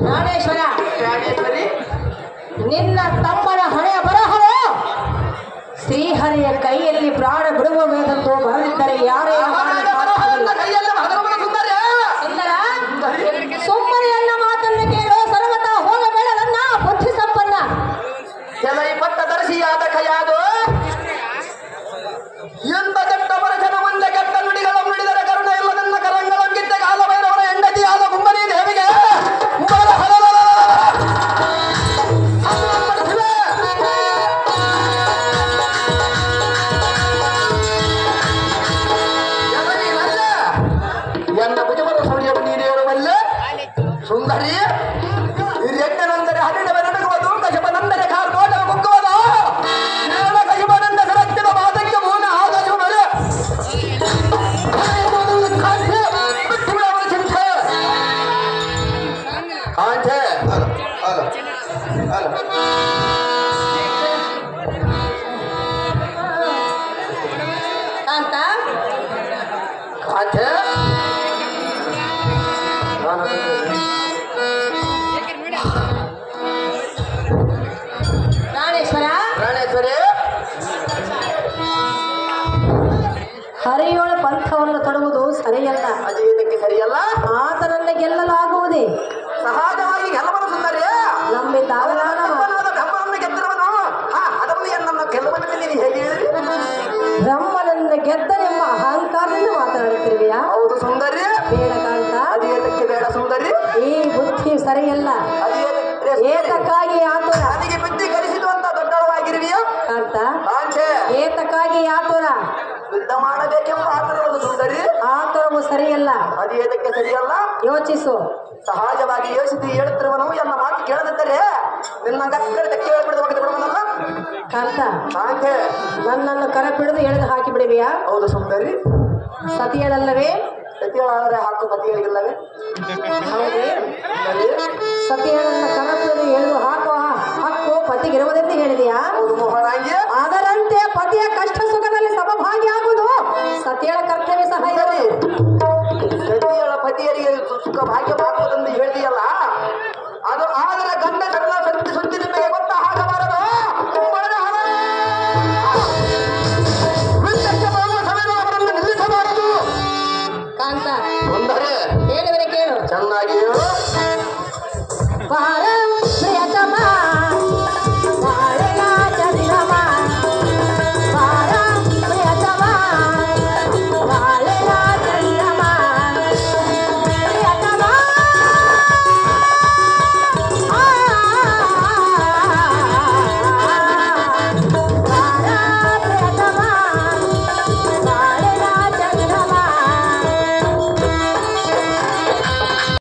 ಪ್ರಾಣೇಶ್ವರಿ ನಿನ್ನ ತಮ್ಮನ ಹಣೆಯ ಬರಹವು ಶ್ರೀಹರಿಯ ಕೈಯಲ್ಲಿ ಪ್ರಾಣ ಬಿಡುವಬೇಕೆಂದು ಬರೆದಿದ್ದರೆ ಯಾರೇ ಸುಮ್ಮನೆಯನ್ನ ಮಾತನ್ನು ಕೇಳು ಸರ್ವತ ಹೋಗಬೇಡ ನನ್ನ ಬುದ್ಧಿ ಸಂಪನ್ನ ಕೆಲೈ ಪಟ್ಟ ದರ್ಶಿಯಾದ ಕೈಯಾದು ಎಂತ ಕೆಟ್ಟ ಪರಚನ ಮುಂದೆ ಕೆಟ್ಟ ನುಡಿಗಳ ನುಡಿದರ ಕರುಣ ಇಲ್ಲ ನನ್ನ ಕರಂಗಳಂಗಿದ್ದ ಕಾಲಭೈರವರ ಹೆಂಡತಿಯಾದ ಕುಂಬರಿ ದೇವಿಗೆ ಎನ್ನ ಭುಜವರ ಸೌರ್ಯವು ನೀನೇರುವಲ್ಲೇ ಸುಂದರಿ ಹಿರಿಯಣ್ಣನಂದರೆ ಹರಿಣವ ನಡುಗುವುದು ಕಶಪನಂದರೆ ಕಾರ್ಕೋಟ ಕುಗ್ಗುವುದು ನೇರ ಕಶಪನಂದ ಸರತ್ತಿನ ಮಾತಕ್ಕೆ ಮೌನ ಆಕಾಶವು ಮರೆ ಕಾಂಚೆ ಅಂತ ಕಾಂಚೆ ಪ್ರಾಣೇಶ್ವರ ಪ್ರಾಣೇಶ್ವರಿ ಹರಿಯೋಳ ಪಂಥವನ್ನು ತೊಡುವುದು ಸರಿಯಲ್ಲ ಅಜೀತಕ್ಕೆ ಸರಿಯಲ್ಲ ಆತನನ್ನ ಗೆಲ್ಲಲಾಗುವುದೇ ಸಹಜವಾಗಿ ಗೆಲ್ಲಬರು ಸುಂದರಿ ನಂಬಿ ತಾವಲಾದ ಬ್ರಹ್ಮನನ್ನು ಗೆದ್ದಿರುವನು ಅದನ್ನು ಗೆಲ್ಲುವನಕ್ಕೆ ನೀನು ಹೇಗೆ ಹೇಳಿರಿ ಬ್ರಹ್ಮನನ್ನ ಗೆದ್ದನೆಂಬ ಅಹಂಕಾರದಿಂದ ಮಾತನಾಡುತ್ತಿರುವೆಯಾ ಹೌದು ಸುಂದರಿ ಬೇಡ ಕಾಂತ ಅದೇತಕ್ಕೆ ಬೇಡ ಸುಂದರಿ ಈ ಬುದ್ಧಿ ಸರಿಯಲ್ಲ ಏತಕ್ಕಾಗಿ ಆತುರ ನನಗೆ ಬುದ್ಧಿ ಕಲಿಸಿದುವಂತ ದೊಡ್ಡವರಾಗಿರುವೆಯಾ ಕಾಂತ ಕಾಂಚೆ ಏತಕ್ಕಾಗಿ ಆತುರ ಯುದ್ಧ ಮಾಡಬೇಕೆಂಬ ಆತುರವನ್ನು ಸುಂದರಿ ಆತುರವು ಸರಿಯಲ್ಲ ಅದೇತಕ್ಕೆ ಸರಿಯಲ್ಲ ಯೋಚಿಸು ಸಹಜವಾಗಿ ಯೋಚಿಸಿ ಹೇಳುತ್ತಿರುವನು ಎಲ್ಲ ಮಾತು ಕೇಳದಿದ್ದರೆ ನಿನ್ನ ಗಕ್ಕಡೆ ಕೇಳಿಬಿಡದ ಬಿಡುವನಲ್ಲ ಕಾಂತ ಕಾಂಚೆ ನನ್ನನ್ನು ಕರ ಬಿಡದು ಎಳೆದು ಹಾಕಿ ಬಿಡುವೆಯಾ ಹೌದು ಸುಂದರಿ ಸತಿಯಳಲ್ಲವೇ ಸತಿಯಳಾದರೆ ಹಾಕು ಪತಿಯರಿಗಿಲ್ಲವೇ ಹೌದೇ ಸತಿಯಳನ್ನ ಕರ ಬಿಡದು ಎಳೆದು ಹಾಕುವ ಹಕ್ಕು ಪತಿಗಿರುವುದೆಂದು ಹೇಳಿದೆಯಾ ಹೌದು ಮೋಹರಾಂಗಿ ಅದರಂತೆ ಪತಿಯ ಕಷ್ಟ ಸುಖದಲ್ಲಿ ಸಮಭಾಗಿಯಾಗುವುದು ಸತಿಯಳ ಕರ್ತವ್ಯ ಸಹ ಇದೆ ಸತಿಯಳ ಪತಿಯರಿಗೆ ಸುಖ ಭಾಗ್ಯವಾಗುವುದೆಂದು ಹೇಳಿದೆಯಲ್ಲ ಅದು ಆದರೆ ಗಂಡ ಕಡಲ ಸುದ್ದಿ ನಿಮಗೆ ಗೊತ್ತಾ ಆಗಬಾರದು ಅವರನ್ನು ನಿಲ್ಲಿಸಬಾರದು ಕಾಂತ ಅಂದರೆ ಹೇಳಿದರೆ ಕೇಳು ಚೆನ್ನಾಗಿ ಪಾರಂ